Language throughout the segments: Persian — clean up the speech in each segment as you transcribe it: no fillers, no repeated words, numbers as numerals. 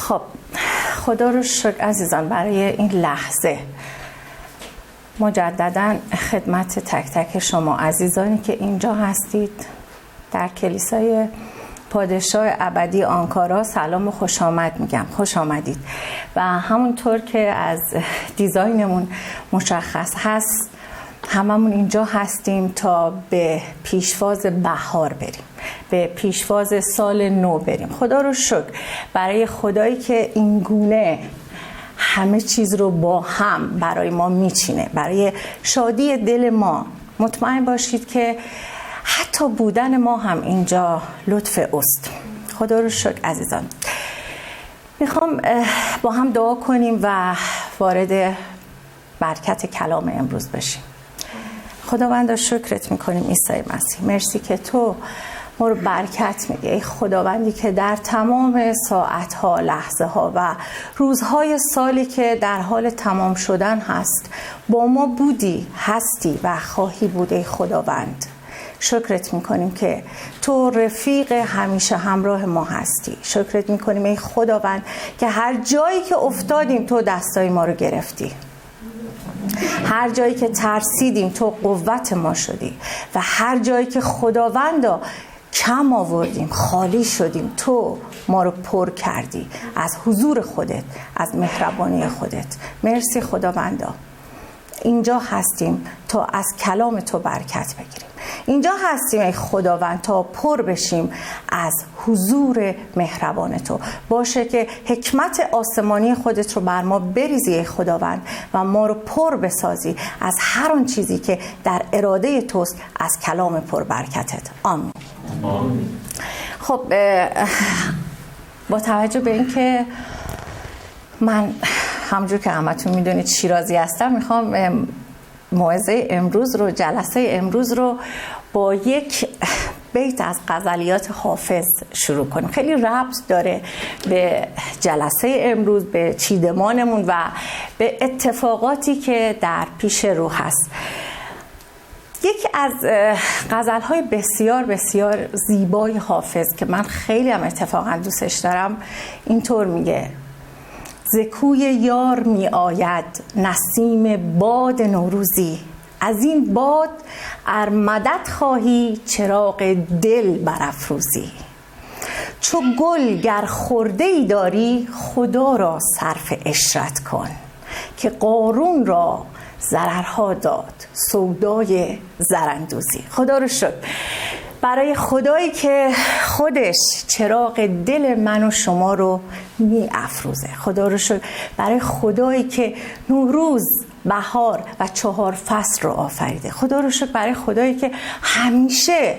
خب خدا رو شکر عزیزان برای این لحظه. مجددا خدمت تک تک شما عزیزانی که اینجا هستید در کلیسای پادشاه ابدی آنکارا سلام و خوش آمد میگم. خوش آمدید. و همونطور که از دیزاینمون مشخص هست هممون اینجا هستیم تا به پیشواز بهار بریم، به پیشواز سال نو بریم. خدا رو شکر برای خدایی که این گونه همه چیز رو با هم برای ما میچینه، برای شادی دل ما. مطمئن باشید که حتی بودن ما هم اینجا لطف اوست. خدا رو شکر عزیزان. میخوام با هم دعا کنیم و وارد برکت کلام امروز بشیم. خداوند شکرت میکنیم عیسی مسیح، مرسی که تو ما رو برکت میدی. ای خداوندی که در تمام ساعتها، لحظه ها و روزهای سالی که در حال تمام شدن هست با ما بودی، هستی و خواهی بود. ای خداوند شکرت میکنیم که تو رفیق همیشه همراه ما هستی. شکرت میکنیم ای خداوند که هر جایی که افتادیم تو دستای ما رو گرفتی، هر جایی که ترسیدیم تو قوت ما شدی و هر جایی که خداوندا کم آوردیم، خالی شدیم، تو ما رو پر کردی از حضور خودت، از مهربانی خودت. مرسی خداوندا. اینجا هستیم تا از کلام تو برکت بگیریم. اینجا هستیم ای خداوند تا پر بشیم از حضور مهربان تو. باشه که حکمت آسمانی خودت رو بر ما بریزی ای خداوند و ما رو پر بسازی از هر آن چیزی که در اراده توست، از کلام پر برکتت. آمین. خب با توجه به این که من همونجور که همتون میدونید شیرازی هستم، میخوام موعظه امروز رو، جلسه امروز رو با یک بیت از غزلیات حافظ شروع کنیم. خیلی ربط داره به جلسه امروز، به چیدمانمون و به اتفاقاتی که در پیش رو هست. یکی از غزل‌های بسیار بسیار زیبای حافظ که من خیلی هم اتفاقا دوستش دارم اینطور میگه: ز کوی یار می آید نسیم باد نوروزی، از این باد ار مدد خواهی چراغ دل برافروزی. چو گل گر خرده ای داری خدا را صرف عشرت کن، که قارون را ضررها داد سودای زراندوزی. خدا رو شکر برای خدایی که خودش چراغ دل من و شما رو می افروزه. خدا رو شکر برای خدایی که نوروز، بهار و 4 فصل رو آفریده. خدا رو شکر برای خدایی که همیشه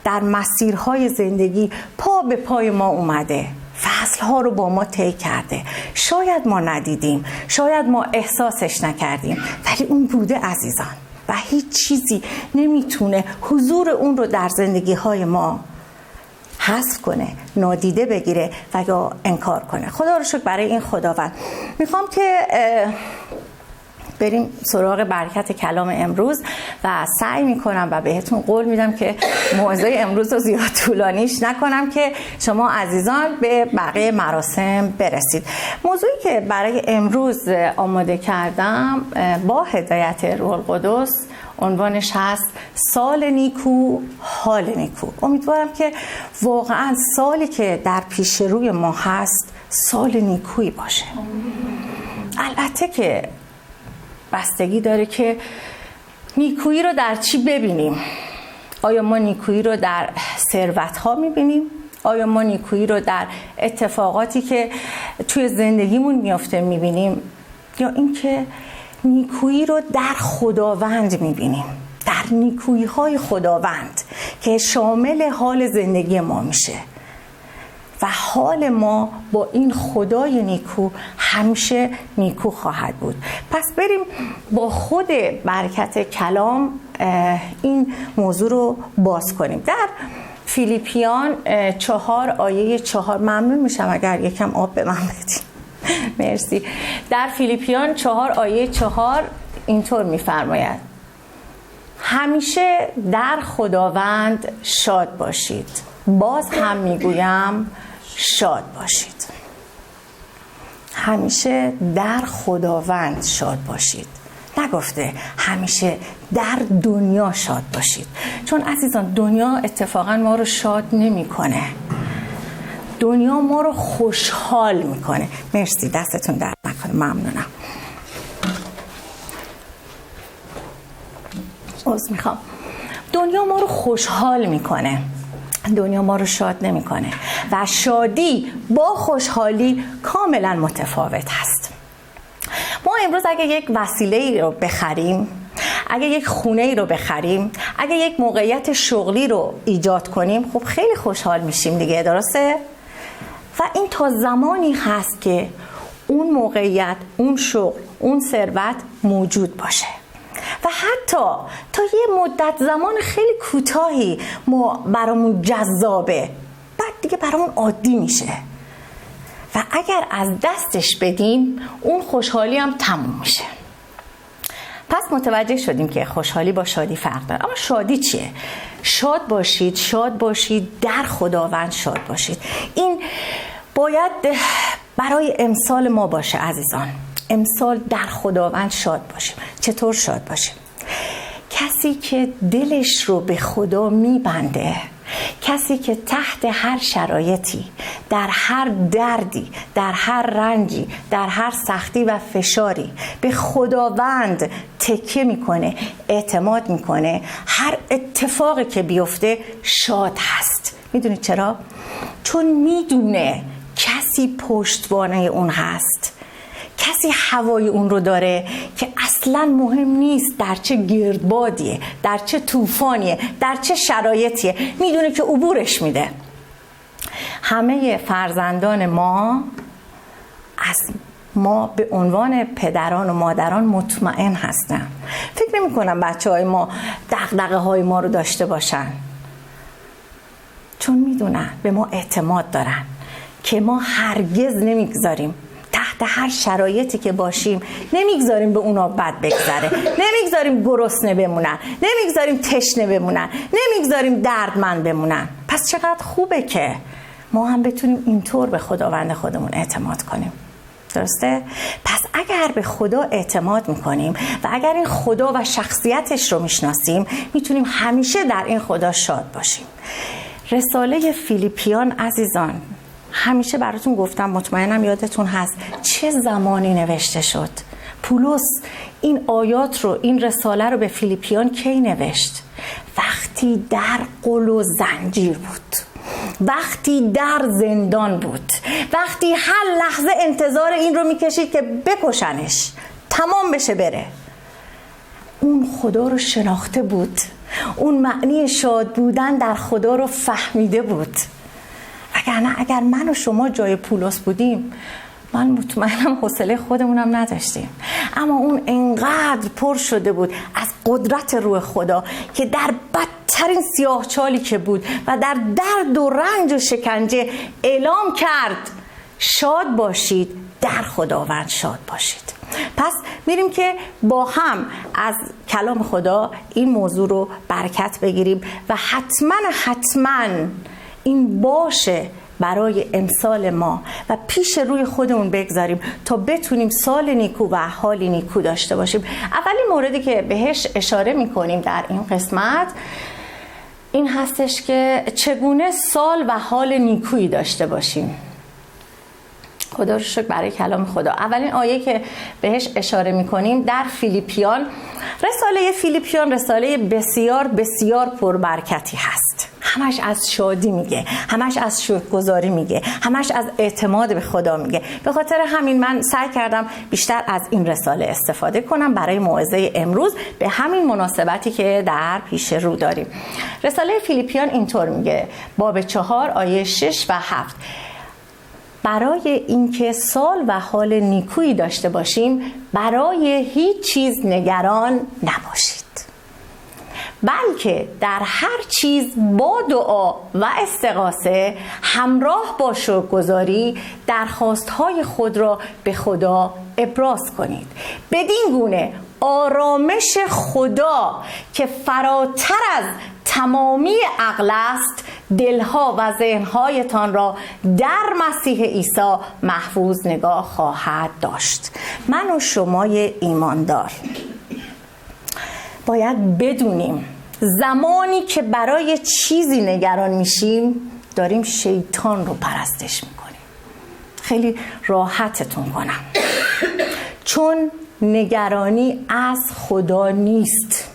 در مسیرهای زندگی پا به پای ما اومده، فصلها رو با ما طی کرده. شاید ما ندیدیم، شاید ما احساسش نکردیم، ولی اون بوده عزیزان و هیچ چیزی نمیتونه حضور اون رو در زندگی های ما حذف کنه، نادیده بگیره و یا انکار کنه. خدا رو شکر برای این خداوند. میخوام که بریم سراغ برکت کلام امروز و سعی میکنم و بهتون قول میدم که موعظه امروز رو زیاد طولانیش نکنم که شما عزیزان به بقیه مراسم برسید. موضوعی که برای امروز آماده کردم با هدایت روح القدس عنوانش هست سال نیکو، حال نیکو. امیدوارم که واقعا سالی که در پیش روی ما هست سال نیکویی باشه. البته که بستگی داره که نیکویی رو در چی ببینیم. آیا ما نیکویی رو در ثروت‌ها می‌بینیم؟ آیا ما نیکویی رو در اتفاقاتی که توی زندگیمون میفته می‌بینیم؟ یا اینکه نیکویی رو در خداوند می‌بینیم، در نیکویی‌های خداوند که شامل حال زندگی ما میشه و حال ما با این خدای نیکو همیشه نیکو خواهد بود. پس بریم با خود برکت کلام این موضوع رو باز کنیم. در فیلیپیان 4 آیه 4، ممنون میشم اگر یکم آب به من بدید. مرسی. در فیلیپیان 4 آیه 4 اینطور میفرماید: همیشه در خداوند شاد باشید. باز هم میگویم شاد باشید. همیشه در خداوند شاد باشید. نگفته همیشه در دنیا شاد باشید، چون عزیزان دنیا اتفاقا ما رو شاد نمیکنه. دنیا ما رو خوشحال میکنه. مرسی، دستتون درد نکنه، ممنونم. عذر میخوام. دنیا ما رو خوشحال میکنه، دنیا ما رو شاد نمیکنه و شادی با خوشحالی کاملا متفاوت هست. ما امروز اگه یک وسیله رو بخریم، اگه یک خونه رو بخریم، اگه یک موقعیت شغلی رو ایجاد کنیم، خب خیلی خوشحال میشیم دیگه، درسته؟ و این تا زمانی هست که اون موقعیت، اون شغل، اون ثروت موجود باشه و حتی تا یه مدت زمان خیلی کوتاهی برامون جذابه، بعد دیگه برامون عادی میشه و اگر از دستش بدیم اون خوشحالی هم تموم میشه. پس متوجه شدیم که خوشحالی با شادی فرق داره. اما شادی چیه؟ شاد باشید، شاد باشید، در خداوند شاد باشید. این باید برای امسال ما باشه عزیزان. امسال در خداوند شاد باشیم. چطور شاد باشیم؟ کسی که دلش رو به خدا میبنده، کسی که تحت هر شرایطی، در هر دردی، در هر رنجی، در هر سختی و فشاری به خداوند تکیه میکنه، اعتماد میکنه، هر اتفاقی که بیفته شاد هست. میدونید چرا؟ چون میدونه کسی پشتوانه اون هست، کسی هوای اون رو داره که اصلا مهم نیست در چه گردبادیه، در چه طوفانیه، در چه شرایطیه، میدونه که عبورش میده. همه فرزندان ما از ما به عنوان پدران و مادران مطمئن هستن. فکر نمی کنم بچه های ما دغدغه های ما رو داشته باشن، چون میدونن به ما اعتماد دارن که ما هرگز نمیگذاریم تحت هر شرایطی که باشیم، نمیگذاریم به اونا بد بگذره، نمیگذاریم گرسنه بمونن، نمیگذاریم تشنه بمونن، نمیگذاریم دردمند بمونن. پس چقدر خوبه که ما هم بتونیم اینطور به خداوند خودمون اعتماد کنیم. درسته؟ پس اگر به خدا اعتماد میکنیم و اگر این خدا و شخصیتش رو میشناسیم، میتونیم همیشه در این خدا شاد باشیم. رساله فیلیپیان عزیزان، همیشه براتون گفتم، مطمئنم یادتون هست چه زمانی نوشته شد. پولس این آیات رو، این رساله رو به فیلیپیان کی نوشت؟ وقتی در قل و زنجیر بود، وقتی در زندان بود، وقتی هر لحظه انتظار این رو میکشید که بکشنش، تمام بشه بره. اون خدا رو شناخته بود، اون معنی شاد بودن در خدا رو فهمیده بود. وگرنه اگر من و شما جای پولس بودیم، من مطمئنم حوصله خودمونم نداشتیم. اما اون انقدر پر شده بود از قدرت روح خدا که در بدترین سیاهچالی که بود و در درد و رنج و شکنجه اعلام کرد شاد باشید، در خداوند شاد باشید. پس میریم که با هم از کلام خدا این موضوع رو برکت بگیریم و حتما این باشه برای امسال ما و پیش روی خودمون بگذاریم تا بتونیم سال نیکو و حال نیکو داشته باشیم. اولین موردی که بهش اشاره میکنیم در این قسمت این هستش که چگونه سال و حال نیکویی داشته باشیم. خدا رو شکر برای کلام خدا. اولین آیه که بهش اشاره میکنیم در فیلیپیان، رساله فیلیپیان رساله بسیار بسیار پربرکتی هست. همش از شادی میگه، همش از شکرگزاری میگه، همش از اعتماد به خدا میگه. به خاطر همین من سعی کردم بیشتر از این رساله استفاده کنم برای موعظه امروز به همین مناسبتی که در پیش رو داریم. رساله فیلیپیان اینطور میگه، باب 4 آیه 6 و 7: برای اینکه سال و حال نیکویی داشته باشیم برای هیچ چیز نگران نباشید، بلکه در هر چیز با دعا و استغاثه همراه با شکرگزاری درخواست‌های خود را به خدا ابراز کنید. بدین گونه آرامش خدا که فراتر از تمامی عقل است دلها و ذهنهایتان را در مسیح عیسی محفوظ نگاه خواهد داشت. من و شمای ایماندار باید بدونیم زمانی که برای چیزی نگران میشیم داریم شیطان رو پرستش میکنیم. خیلی راحتتون کنم، چون نگرانی از خدا نیست.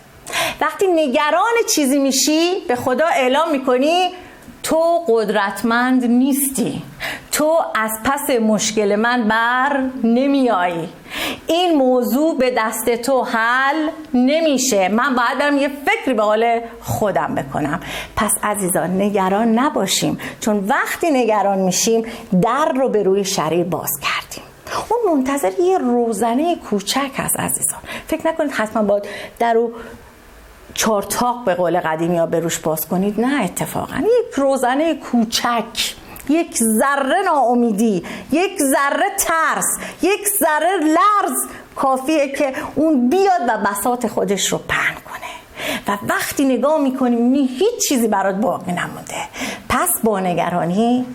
وقتی نگران چیزی میشی به خدا اعلام میکنی تو قدرتمند نیستی، تو از پس مشکل من بر نمیایی، این موضوع به دست تو حل نمیشه، من باید برم یه فکری به حال خودم بکنم. پس عزیزان نگران نباشیم، چون وقتی نگران میشیم در رو به روی شریر باز کردیم. اون منتظر یه روزنه کوچک هست عزیزان. فکر نکنید حتما باید در رو چارتاق به قول قدیمی ها به روش باز کنید، نه، اتفاقا یک روزنه کوچک، یک ذره ناامیدی، یک ذره ترس، یک ذره لرز کافیه که اون بیاد و بساط خودش رو پهن کنه و وقتی نگاه میکنیم هیچ چیزی برات باقی نمونده. پس با نگرانی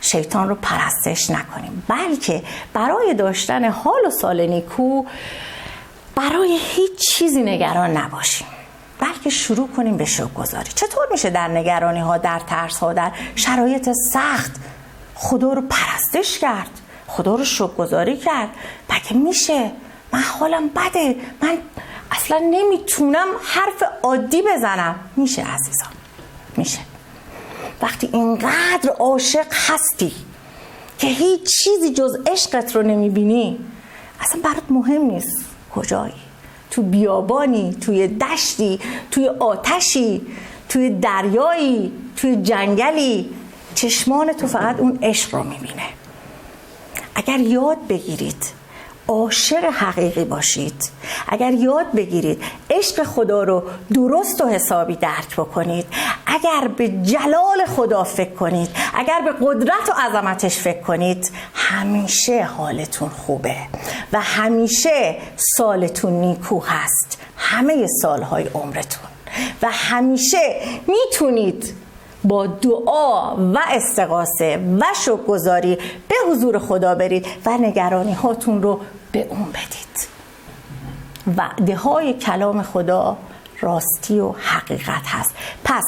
شیطان رو پرستش نکنیم، بلکه برای داشتن حال و سال نیکو برای هیچ چیزی نگران نباشیم، بلکه شروع کنیم به شکرگزاری. چطور میشه در نگرانی ها، در ترس ها، در شرایط سخت خدا رو پرستش کرد، خدا رو شکرگزاری کرد؟ مگه میشه؟ من حالم بده، من اصلا نمیتونم حرف عادی بزنم. میشه عزیزان، میشه. وقتی اینقدر عاشق هستی که هیچ چیزی جز عشقت رو نمیبینی، اصلا برات مهم نیست کجایی، تو بیابانی، توی دشتی، توی آتشی، توی دریایی، توی جنگلی، چشمان تو فقط اون عشق رو میبینه. اگر یاد بگیرید عاشق حقیقی باشید، اگر یاد بگیرید عشق خدا رو درست و حسابی درک بکنید، اگر به جلال خدا فکر کنید، اگر به قدرت و عظمتش فکر کنید، همیشه حالتون خوبه و همیشه سالتون نیکو هست، همه سالهای عمرتون، و همیشه میتونید با دعا و استغاثه و شکرگزاری به حضور خدا برید و نگرانی هاتون رو به اون بدید. وعده های کلام خدا راستی و حقیقت هست. پس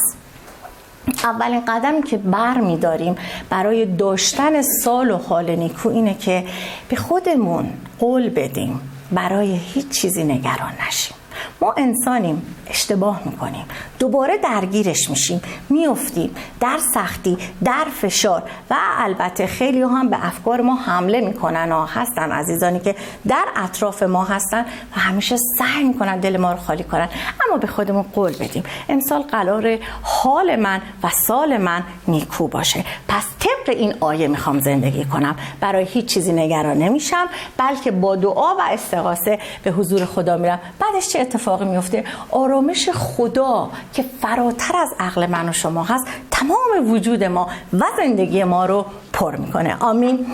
اولین قدمی که بر می داریم برای داشتن سال و حال نیکو اینه که به خودمون قول بدیم برای هیچ چیزی نگران نشیم. ما انسانیم، اشتباه میکنیم، دوباره درگیرش میشیم، میافتیم در سختی، در فشار، و البته خیلی هم به افکار ما حمله میکنن. هستن عزیزانی که در اطراف ما هستن و همیشه سعی میکنن دل ما رو خالی کنن. اما به خودمون قول بدیم امسال قرار حال من و سال من نیکو باشه. پس طبق این آیه میخوام زندگی کنم، برای هیچ چیزی نگران نمیشم، بلکه با دعا و استغاثه به حضور خدا میرم. بعدش چه اتفاقی میفته؟ آرامش خدا که فراتر از عقل من و شما هست تمام وجود ما و زندگی ما رو پر میکنه. آمین.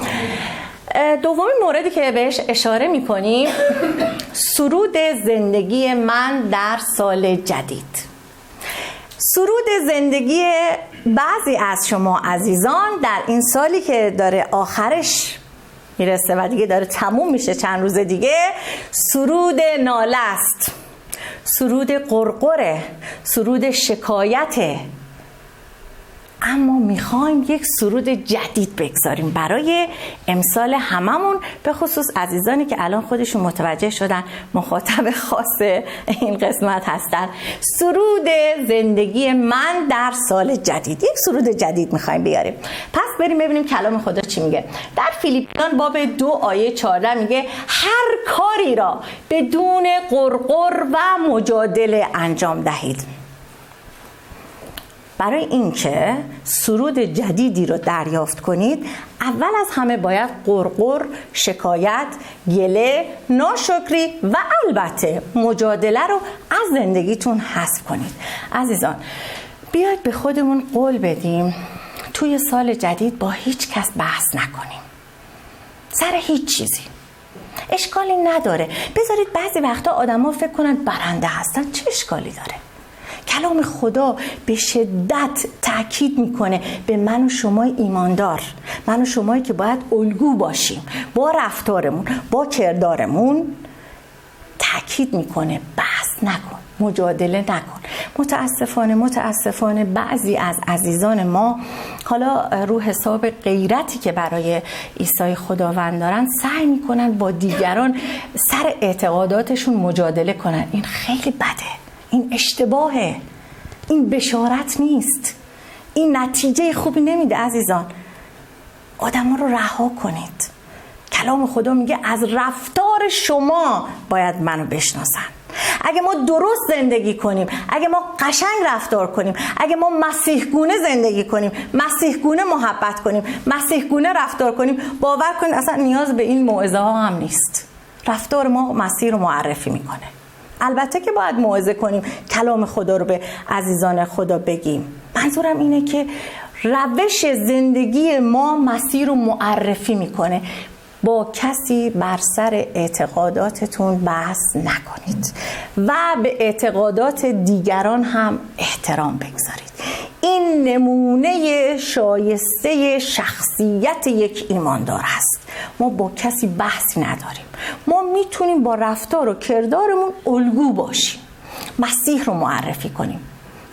دومین موردی که بهش اشاره میکنیم سرود زندگی من در سال جدید. سرود زندگی بعضی از شما عزیزان در این سالی که داره آخرش میرسه و دیگه داره تموم میشه چند روز دیگه، سرود ناله است، سرود قرقره، سرود شکایته. اما میخوایم یک سرود جدید بگذاریم برای امسال هممون، به خصوص عزیزانی که الان خودشون متوجه شدن مخاطب خاص این قسمت هستن. سرود زندگی من در سال جدید، یک سرود جدید میخوایم بیاریم. پس بریم ببینیم کلام خدا چی میگه. در فیلیپیان باب 2 آیه 14 میگه هر کاری را بدون غرغر و مجادله انجام دهید. برای اینکه سرود جدیدی رو دریافت کنید، اول از همه باید غرغر، شکایت، گله، ناشکری و البته مجادله رو از زندگیتون حذف کنید. عزیزان بیاید به خودمون قول بدیم توی سال جدید با هیچ کس بحث نکنیم سر هیچ چیزی. اشکالی نداره. بذارید بعضی وقتا آدما فکر کنن برنده هستن، چه اشکالی داره؟ کلام خدا به شدت تاکید میکنه به من و شما ایماندار، من و شمایی که باید الگو باشیم با رفتارمون، با کردارمون، تاکید میکنه بحث نکن، مجادله نکن. متاسفانه بعضی از عزیزان ما حالا رو حساب غیرتی که برای عیسی خداوند دارن سعی میکنن با دیگران سر اعتقاداتشون مجادله کنن. این خیلی بده، این اشتباهه، این بشارت نیست، این نتیجه خوبی نمیده. عزیزان، آدم ها رو رها کنید. کلام خدا میگه از رفتار شما باید منو بشناسن. اگه ما درست زندگی کنیم، اگه ما قشنگ رفتار کنیم، اگه ما مسیح گونه زندگی کنیم، مسیح گونه محبت کنیم، مسیح گونه رفتار کنیم، باور کنید اصلا نیاز به این موعظه ها هم نیست. رفتار ما مسیح رو معرفی میکنه. البته که باید موعظه کنیم، کلام خدا رو به عزیزان خدا بگیم. منظورم اینه که روش زندگی ما مسیح رو معرفی میکنه. با کسی بر سر اعتقاداتتون بحث نکنید و به اعتقادات دیگران هم احترام بگذارید. این نمونه شایسته شخصیت یک ایماندار هست. ما با کسی بحثی نداریم. ما میتونیم با رفتار و کردارمون الگو باشیم، مسیح رو معرفی کنیم،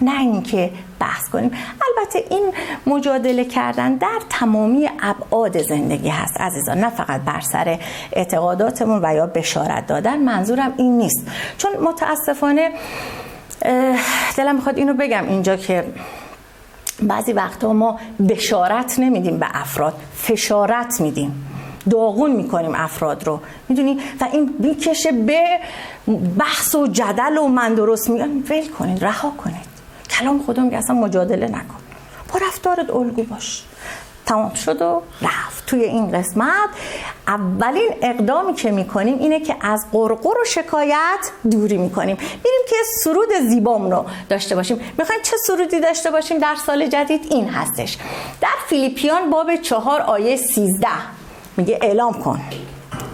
نه اینکه بحث کنیم. البته این مجادله کردن در تمامی ابعاد زندگی هست عزیزان، نه فقط بر سر اعتقاداتمون و یا بشارت دادن. منظورم این نیست، چون متاسفانه دلم میخواد اینو بگم اینجا که بعضی وقتا ما بشارت نمیدیم به افراد، فشارت میدیم، داغون میکنیم افراد رو، میدونی، و این میکشه به بحث و جدل و من درست میگم. ول کنید، رها کنید. کلام خدا میگه اصلا مجادله نکن، با رفتارت الگو باش. تمام شد و رفت. توی این قسمت اولین اقدامی که میکنیم اینه که از غرغر و شکایت دوری میکنیم. میریم که سرود زیبامون رو داشته باشیم. میخوایم چه سرودی داشته باشیم در سال جدید؟ این هستش. در فیلیپیان باب 4 آیه 13 میگه اعلام کن.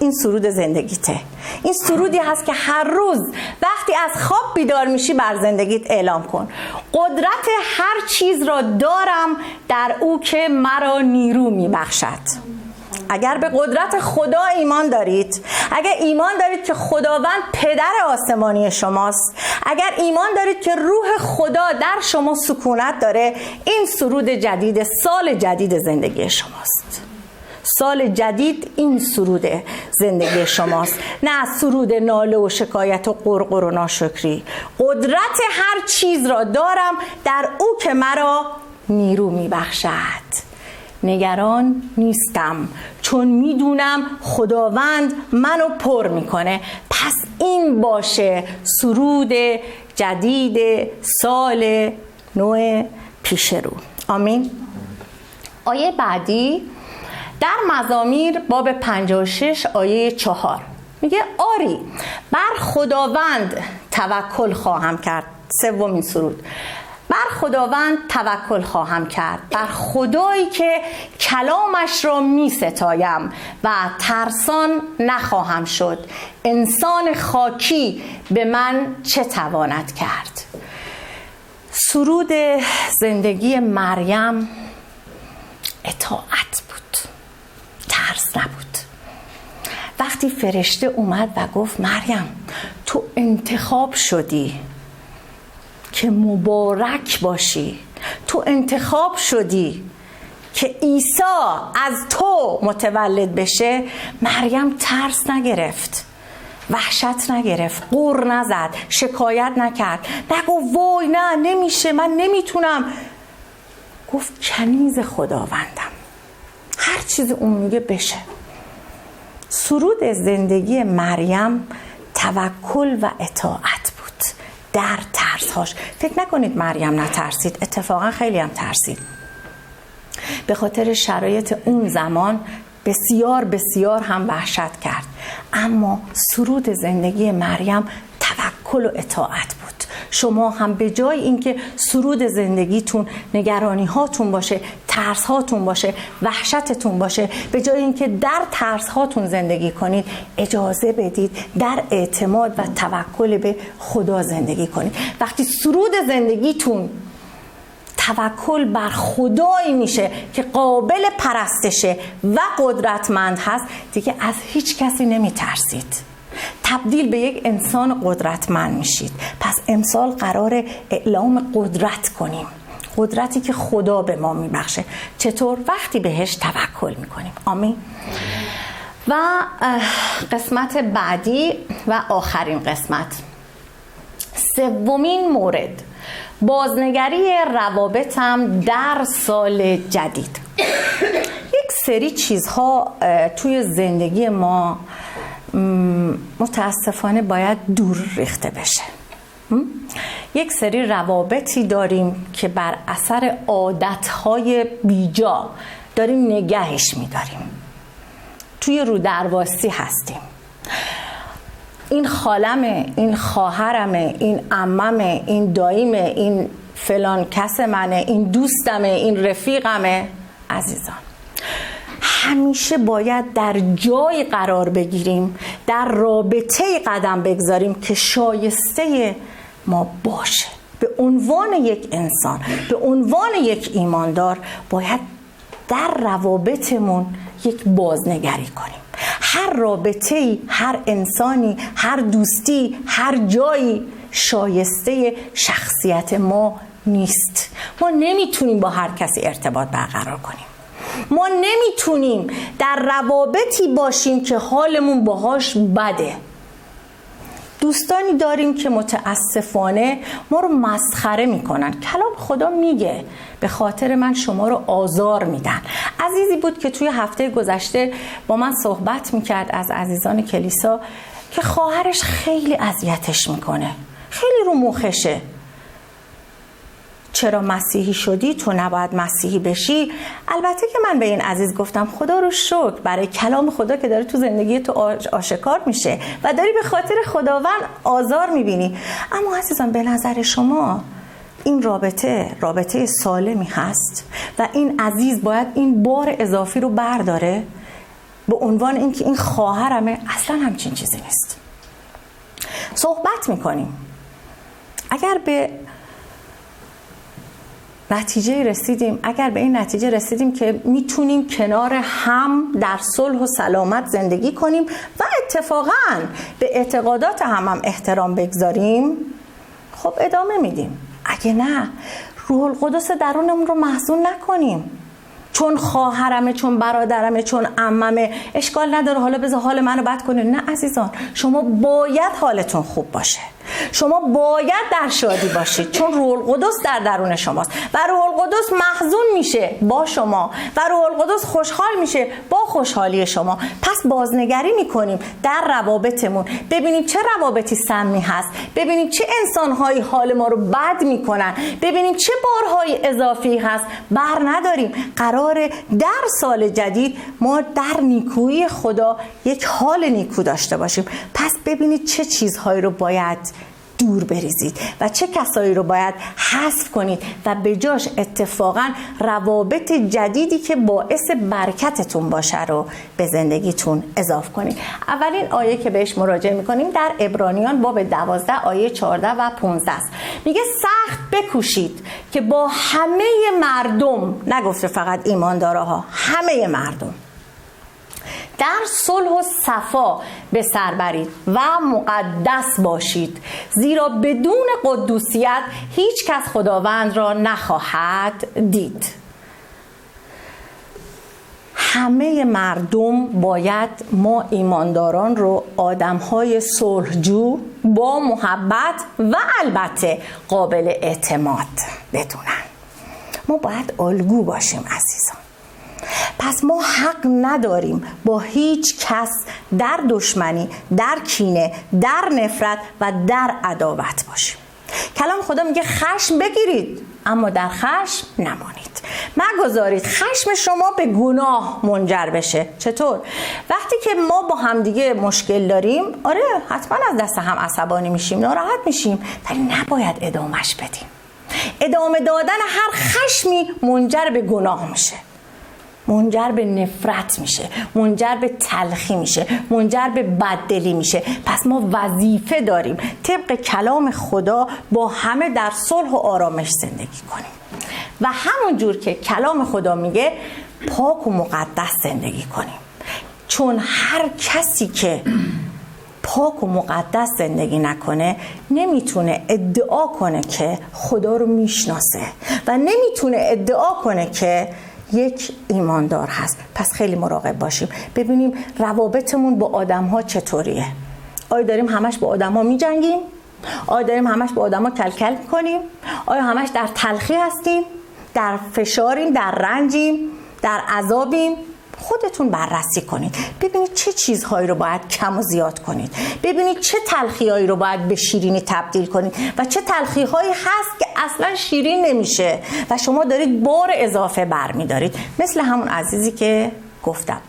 این سرود زندگیته. این سرودی هست که هر روز وقتی از خواب بیدار میشی بر زندگیت اعلام کن. قدرت هر چیز را دارم در او که مرا نیرو میبخشد. اگر به قدرت خدا ایمان دارید، اگر ایمان دارید که خداوند پدر آسمانی شماست، اگر ایمان دارید که روح خدا در شما سکونت داره، این سرود جدید سال جدید زندگی شماست. سال جدید این سرود زندگی شماست، نه سرود ناله و شکایت و غرغر و ناشکری. قدرت هر چیز را دارم در او که مرا نیرو میبخشد. نگران نیستم چون میدونم خداوند منو پر میکنه. پس این باشه سرود جدید سال نو پیش رو. آمین. آیه بعدی در مزامیر باب 56 آیه 4 میگه آری بر خداوند توکل خواهم کرد. سومین سرود. بر خداوند توکل خواهم کرد، بر خدایی که کلامش را می ستایم و ترسان نخواهم شد. انسان خاکی به من چه تواند کرد؟ سرود زندگی مریم اطاعت بود، ترس نبود. وقتی فرشته اومد و گفت مریم تو انتخاب شدی که مبارک باشی، تو انتخاب شدی که عیسی از تو متولد بشه، مریم ترس نگرفت، وحشت نگرفت، غر نزد، شکایت نکرد، نگو وای نه نمیشه، من نمیتونم. گفت کنیز خداوندم، هر چیز اون میگه بشه. سرود زندگی مریم توکل و اطاعت بود در ترسهاش. فکر نکنید مریم نترسید، اتفاقا خیلی هم ترسید. به خاطر شرایط اون زمان بسیار بسیار هم وحشت کرد. اما سرود زندگی مریم توکل و اطاعت بود. شما هم به جای اینکه سرود زندگیتون نگرانی هاتون باشه، ترس هاتون باشه، وحشتتون باشه، به جای اینکه در ترس هاتون زندگی کنید، اجازه بدید در اعتماد و توکل به خدا زندگی کنید. وقتی سرود زندگیتون توکل بر خدایی میشه که قابل پرستشه و قدرتمند هست، دیگه از هیچ کسی نمیترسید، تبدیل به یک انسان قدرتمند میشید. پس امسال قرار اعلام قدرت کنیم، قدرتی که خدا به ما میبخشه. چطور؟ وقتی بهش توکل میکنیم. آمین. و قسمت بعدی و آخرین قسمت، سومین مورد، بازنگری روابطم در سال جدید. یک سری چیزها توی زندگی ما متاسفانه باید دور ریخته بشه. یک سری روابطی داریم که بر اثر عادتهای بیجا داریم نگهش می‌داریم، توی رودرواسی هستیم. این خالمه، این خواهرمه، این عممه، این داییمه، این فلان کس منه، این دوستمه، این رفیقمه. عزیزان، همیشه باید در جای قرار بگیریم، در رابطه‌ای قدم بگذاریم که شایسته ما باشه. به عنوان یک انسان، به عنوان یک ایماندار، باید در روابطمون یک بازنگری کنیم. هر رابطه‌ای، هر انسانی، هر دوستی، هر جایی شایسته شخصیت ما نیست. ما نمیتونیم با هر کسی ارتباط برقرار کنیم. ما نمیتونیم در روابطی باشیم که حالمون باهاش بده. دوستانی داریم که متاسفانه ما رو مسخره میکنن. کلام خدا میگه به خاطر من شما رو آزار میدن. عزیزی بود که توی هفته گذشته با من صحبت میکرد از عزیزان کلیسا که خواهرش خیلی اذیتش میکنه، خیلی رو مخشه. چرا مسیحی شدی؟ تو نباید مسیحی بشی. البته که من به این عزیز گفتم خدا رو شکر برای کلام خدا که داره تو زندگی تو آشکار میشه و داری به خاطر خداوند آزار میبینی. اما عزیزان، به نظر شما این رابطه سالمی هست و این عزیز باید این بار اضافی رو برداره به عنوان اینکه این خواهرمه؟ اصلا همچین چیزی نیست. صحبت میکنیم، اگر به این نتیجه رسیدیم که میتونیم کنار هم در صلح و سلامت زندگی کنیم و اتفاقاً به اعتقادات هم احترام بگذاریم، خب ادامه میدیم. اگه نه، روح القدس درونمون رو محزون نکنیم. چون خواهرمه، چون برادرمه، چون عممه، اشکال نداره، حالا بذار حال منو بد کنه. نه عزیزان، شما باید حالتون خوب باشه، شما باید در شادی باشید، چون روح القدس در درون شماست و روح القدس محزون میشه با شما و روح القدس خوشحال میشه با خوشحالی شما. پس بازنگری میکنیم در روابطمون، ببینیم چه روابطی سمی هست، ببینیم چه انسانهایی حال ما رو بد میکنن، ببینیم چه بارهای اضافی هست بر نداریم. قرار در سال جدید ما در نیکویی خدا یک حال نیکو داشته باشیم. پس ببینید چه چیزهایی رو باید دور بریزید و چه کسایی رو باید حذف کنید و به جاش اتفاقا روابط جدیدی که باعث برکتتون باشه رو به زندگیتون اضافه کنید. اولین آیه که بهش مراجعه میکنیم در عبرانیان باب 12 آیه 14 و 15 است. میگه سخت بکوشید که با همه مردم، نگفته فقط ایماندارها، همه مردم، در صلح و صفا به سر برید و مقدس باشید، زیرا بدون قدوسیت هیچ کس خداوند را نخواهد دید. همه مردم باید ما ایمانداران رو آدم‌های صلحجو با محبت و البته قابل اعتماد بدونن. ما باید الگو باشیم عزیزان. پس ما حق نداریم با هیچ کس در دشمنی، در کینه، در نفرت و در عداوت باشیم. کلام خدا میگه خشم بگیرید اما در خشم نمانید. مگذارید خشم شما به گناه منجر بشه. چطور؟ وقتی که ما با همدیگه مشکل داریم، آره حتما از دست هم عصبانی میشیم، ناراحت میشیم، ولی نباید ادامهش بدیم. ادامه دادن هر خشمی منجر به گناه میشه، منجر به نفرت میشه، منجر به تلخی میشه، منجر به بددلی میشه. پس ما وظیفه داریم طبق کلام خدا با همه در صلح و آرامش زندگی کنیم و همون جور که کلام خدا میگه پاک و مقدس زندگی کنیم. چون هر کسی که پاک و مقدس زندگی نکنه نمیتونه ادعا کنه که خدا رو میشناسه و نمیتونه ادعا کنه که یک ایماندار هست. پس خیلی مراقب باشیم، ببینیم روابطمون با آدم ها چطوریه. آیا داریم همش با آدم ها می جنگیم؟ آیا داریم همش با آدم ها کلکل کنیم؟ آیا همش در تلخی هستیم؟ در فشاریم؟ در رنجیم؟ در عذابیم؟ خودتون بررسی کنید، ببینید چه چیزهایی رو باید کم و زیاد کنید، ببینید چه تلخی‌هایی رو باید به شیرینی تبدیل کنید و چه تلخی‌هایی هست که اصلا شیرین نمیشه و شما دارید بار اضافه برمی‌دارید، مثل همون عزیزی که گفتم.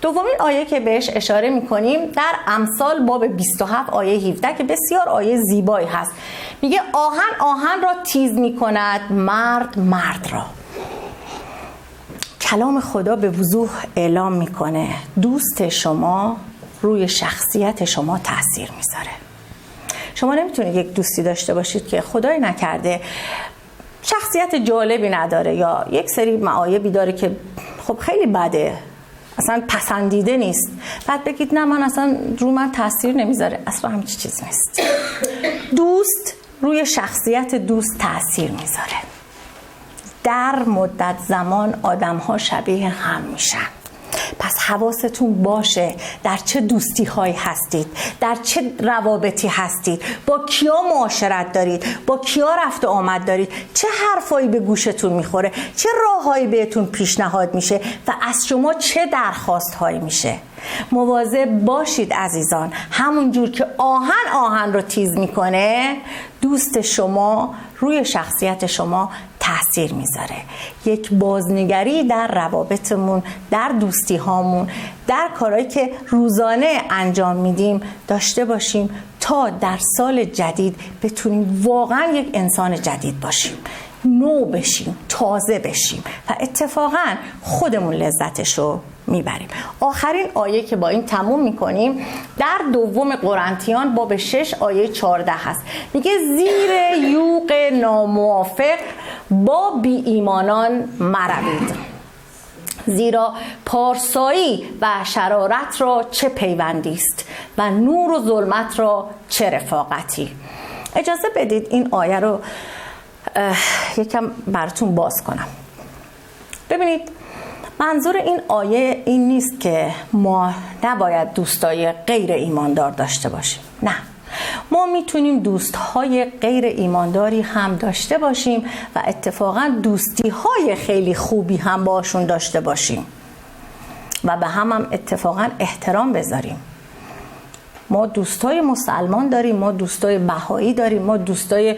دومین آیه که بهش اشاره می‌کنیم در امثال باب 27 آیه 17 که بسیار آیه زیبایی هست. میگه آهن آهن را تیز می‌کند، مرد مرد را. کلام خدا به وضوح اعلام میکنه دوست شما روی شخصیت شما تأثیر میذاره. شما نمیتونید یک دوستی داشته باشید که خدای نکرده شخصیت جالبی نداره یا یک سری معایبی داره که خب خیلی بده، اصلا پسندیده نیست، بعد بگید نه من اصلا رو من تأثیر نمیذاره. اصلا همچین چیز نیست. دوست روی شخصیت دوست تأثیر میذاره. در مدت زمان آدم ها شبیه هم میشن. پس حواستون باشه در چه دوستی هایی هستید، در چه روابطی هستید، با کیا معاشرت دارید، با کیا رفت و آمد دارید، چه حرفایی به گوشتون میخوره، چه راههایی بهتون پیشنهاد میشه و از شما چه درخواست هایی میشه. مواظب باشید عزیزان. همون جور که آهن آهن رو تیز میکنه، دوست شما روی شخصیت شما تأثیر میذاره. یک بازنگری در روابطمون، در دوستی هامون، در کارهایی که روزانه انجام میدیم داشته باشیم تا در سال جدید بتونیم واقعا یک انسان جدید باشیم، نو بشیم، تازه بشیم و اتفاقا خودمون لذتشو میبریم. آخرین آیه که با این تموم میکنیم در دوم قرنتیان باب 6 آیه 14 هست. میگه زیر یوغ ناموافق با بی ایمانان مروید، زیرا پارسایی و شرارت را چه پیوندی است و نور و ظلمت را چه رفاقتی. اجازه بدید این آیه رو یکم براتون باز کنم. ببینید منظور این آیه این نیست که ما نباید دوستای غیر ایماندار داشته باشیم. نه، ما میتونیم دوستهای غیر ایمانداری هم داشته باشیم و اتفاقا دوستیهای خیلی خوبی هم باشون داشته باشیم و به هم اتفاقا احترام بذاریم. ما دوستای مسلمان داریم، ما دوستای بهایی داریم، ما دوستای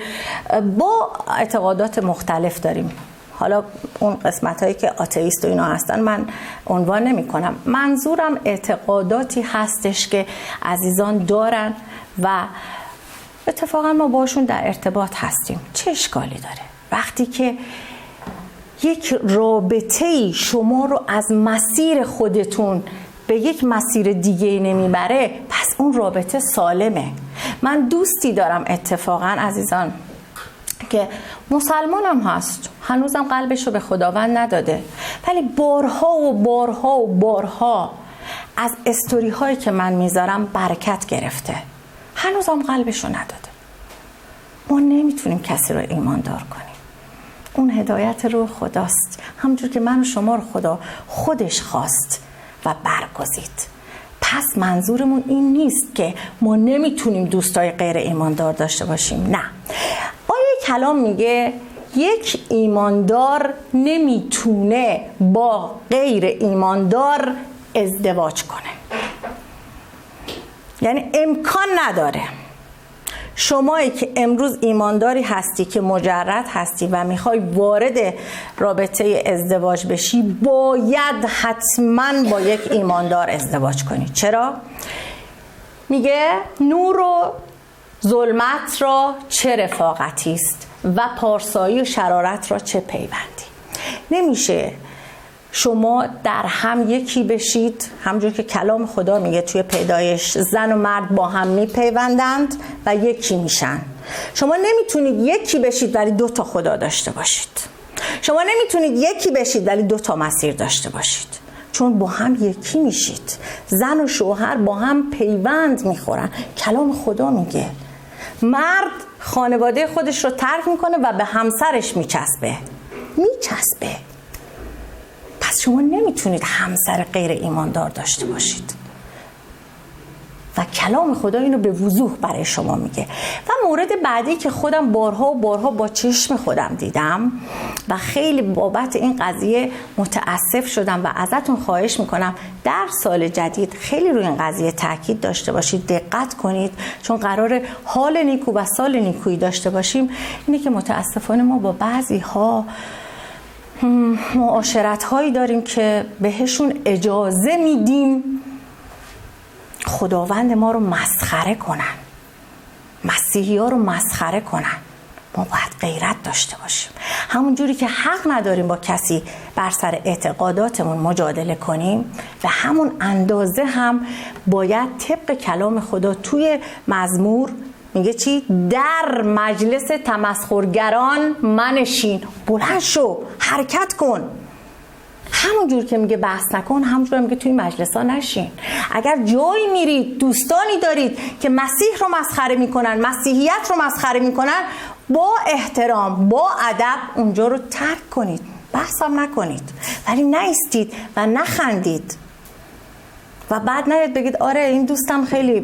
با اعتقادات مختلف داریم. حالا اون قسمت هایی که آتئیست و اینا هستن من عنوان نمی کنم. منظورم اعتقاداتی هستش که عزیزان دارن و اتفاقا ما باشون در ارتباط هستیم. چه اشکالی داره وقتی که یک رابطه‌ای شما رو از مسیر خودتون به یک مسیر دیگه نمیبره؟ پس اون رابطه سالمه. من دوستی دارم اتفاقا عزیزان که مسلمان هم هست، هنوزم قلبش رو به خداوند نداده، ولی بارها و بارها و بارها از استوری هایی که من میذارم برکت گرفته، هنوزم قلبش رو نداده. ما نمیتونیم کسی رو ایماندار کنیم. اون هدایت روح خداست، همونجور که من و شما رو خدا خودش خواست و برگزید. پس منظورمون این نیست که ما نمیتونیم دوستای غیر ایماندار داشته باشیم. نه، آیه کلام میگه یک ایماندار نمیتونه با غیر ایماندار ازدواج کنه، یعنی امکان نداره. شمایی که امروز ایمانداری هستی که مجرد هستی و میخوای وارد رابطه ازدواج بشی، باید حتما با یک ایماندار ازدواج کنی. چرا؟ میگه نور و ظلمت را چه رفاقتی است و پارسایی و شرارت را چه پیوندی. نمیشه شما در هم یکی بشید، همونجور که کلام خدا میگه توی پیدایش زن و مرد با هم میپیوندند و یکی میشن. شما نمیتونید یکی بشید ولی 2 تا خدا داشته باشید. شما نمیتونید یکی بشید ولی 2 تا مسیر داشته باشید، چون با هم یکی میشید. زن و شوهر با هم پیوند میخورن. کلام خدا میگه مرد خانواده خودش رو ترک میکنه و به همسرش میچسبه. پس شما نمیتونید همسر غیر ایماندار داشته باشید و کلام خدا اینو به وضوح برای شما میگه. و مورد بعدی که خودم بارها و بارها با چشم خودم دیدم و خیلی بابت این قضیه متاسف شدم و ازتون خواهش میکنم در سال جدید خیلی روی این قضیه تاکید داشته باشید، دقت کنید، چون قراره حال نیکو و سال نیکویی داشته باشیم. اینه که متاسفانه ما با بعضی ها معاشرت هایی داریم که بهشون اجازه میدیم خداوند ما رو مسخره کنن، مسیحی ها رو مسخره کنن. ما باید غیرت داشته باشیم. همون جوری که حق نداریم با کسی بر سر اعتقاداتمون مجادله کنیم، و همون اندازه هم باید طبق کلام خدا توی مزمور میگه چی؟ در مجلس تمسخرگران منشین. بلند شو، حرکت کن. همون جور که میگه بحث نکن، همون جور میگه توی مجلس ها نشین. اگر جایی میرید، دوستانی دارید که مسیح رو مسخره میکنن، مسیحیت رو مسخره میکنن، با احترام، با ادب اونجا رو ترک کنید، بحث هم نکنید، ولی نایستید و نخندید و بعد نیاد بگید آره این دوستم خیلی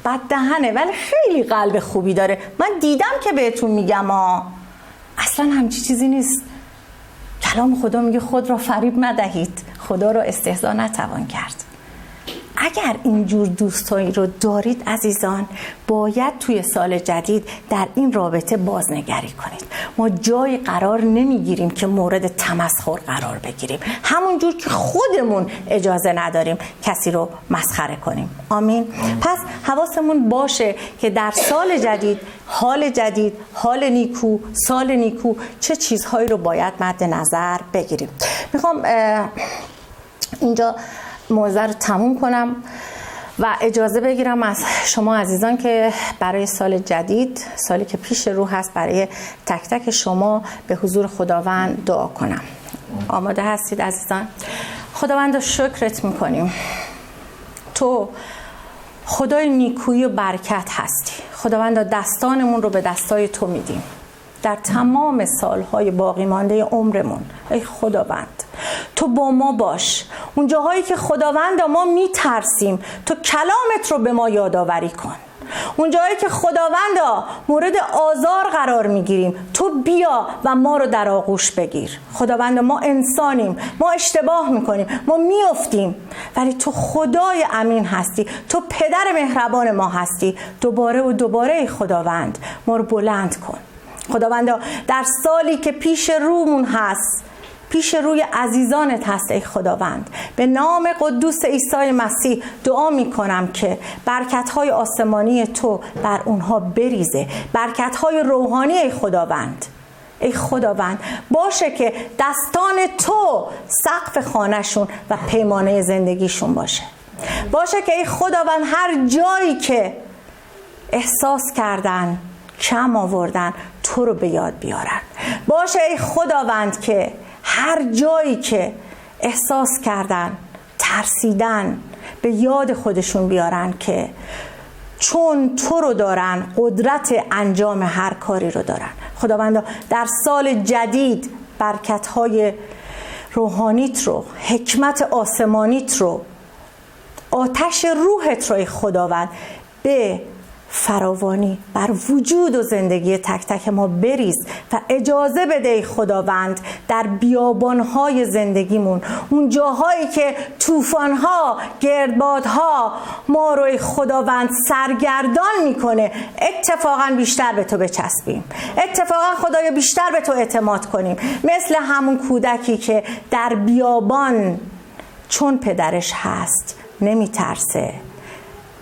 بد دهنه ولی خیلی قلب خوبی داره. من دیدم که بهتون میگم اصلا همچی چیزی نیست. کلام خدا میگه خود را فریب ندهید، خدا را استهزا نتوان کرد. اگر اینجور دوستایی رو دارید عزیزان، باید توی سال جدید در این رابطه بازنگری کنید. ما جای قرار نمیگیریم که مورد تمسخر قرار بگیریم، همونجور که خودمون اجازه نداریم کسی رو مسخره کنیم. آمین. پس حواسمون باشه که در سال جدید، حال جدید، حال نیکو، سال نیکو، چه چیزهایی رو باید مد نظر بگیریم. میخوام اینجا موضوع رو تموم کنم و اجازه بگیرم از شما عزیزان که برای سال جدید، سالی که پیش رو هست، برای تک تک شما به حضور خداوند دعا کنم. آماده هستید عزیزان؟ خداوند شکرت میکنیم، تو خدای نیکویی و برکت هستی. خداوند دستانمون رو به دستای تو میدیم در تمام سالهای باقی مانده عمرمون. ای خداوند تو با ما باش. اون جاهایی که خداوند ما میترسیم، تو کلامت رو به ما یادآوری کن. اون جایی که خداوند مورد آزار قرار میگیریم، تو بیا و ما رو در آغوش بگیر. خداوند ما انسانیم، ما اشتباه میکنیم، ما میافتیم، ولی تو خدای امین هستی، تو پدر مهربان ما هستی. دوباره و دوباره ای خداوند ما رو بلند کن. خداوند در سالی که پیش رومون هست، پیش روی عزیزانت هست ای خداوند، به نام قدوس عیسی مسیح دعا می کنم که برکت‌های آسمانی تو بر اونها بریزه، برکت‌های روحانی ای خداوند. ای خداوند باشه که دستان تو سقف خانه‌شون و پیمانه زندگیشون باشه. باشه که ای خداوند هر جایی که احساس کردن کم آوردن، تو رو به یاد بیارن. باشه ای خداوند که هر جایی که احساس کردن ترسیدن، به یاد خودشون بیارن که چون تو رو دارن، قدرت انجام هر کاری رو دارن. خداوند در سال جدید برکت‌های روحانیت رو، حکمت آسمانیت رو، آتش روحت رو ای خداوند به فراوانی بر وجود و زندگی تک تک ما بریز و اجازه بده ای خداوند در بیابانهای زندگیمون، اون جاهایی که طوفان‌ها، گردبادها ما رو ای خداوند سرگردان میکنه، اتفاقا بیشتر به تو بچسبیم، اتفاقا خدایا بیشتر به تو اعتماد کنیم، مثل همون کودکی که در بیابان چون پدرش هست نمیترسه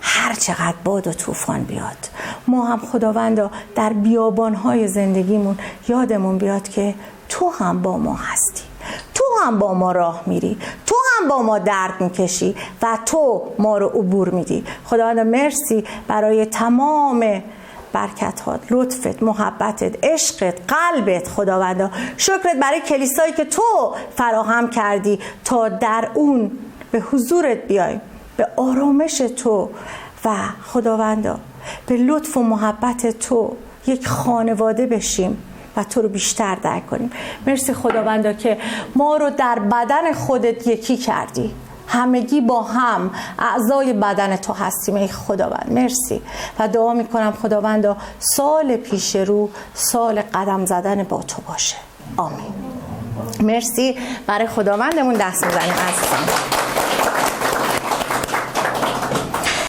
هر چقدر باد و طوفان بیاد. ما هم خداوندا در بیابانهای زندگیمون یادمون بیاد که تو هم با ما هستی، تو هم با ما راه میری، تو هم با ما درد میکشی و تو ما رو عبور میدی. خداوندا مرسی برای تمام برکتات، لطفت، محبتت، عشقت، قلبت. خداوندا شکرت برای کلیسایی که تو فراهم کردی تا در اون به حضورت بیایم، به آرامش تو و خداوندا به لطف و محبت تو یک خانواده بشیم و تو رو بیشتر درک کنیم. مرسی خداوندا که ما رو در بدن خودت یکی کردی، همگی با هم اعضای بدن تو هستیم ای خداوند. مرسی و دعا میکنم خداوندا سال پیش رو سال قدم زدن با تو باشه. آمین. مرسی. برای خداوندمون دست میزنیم عزیزان.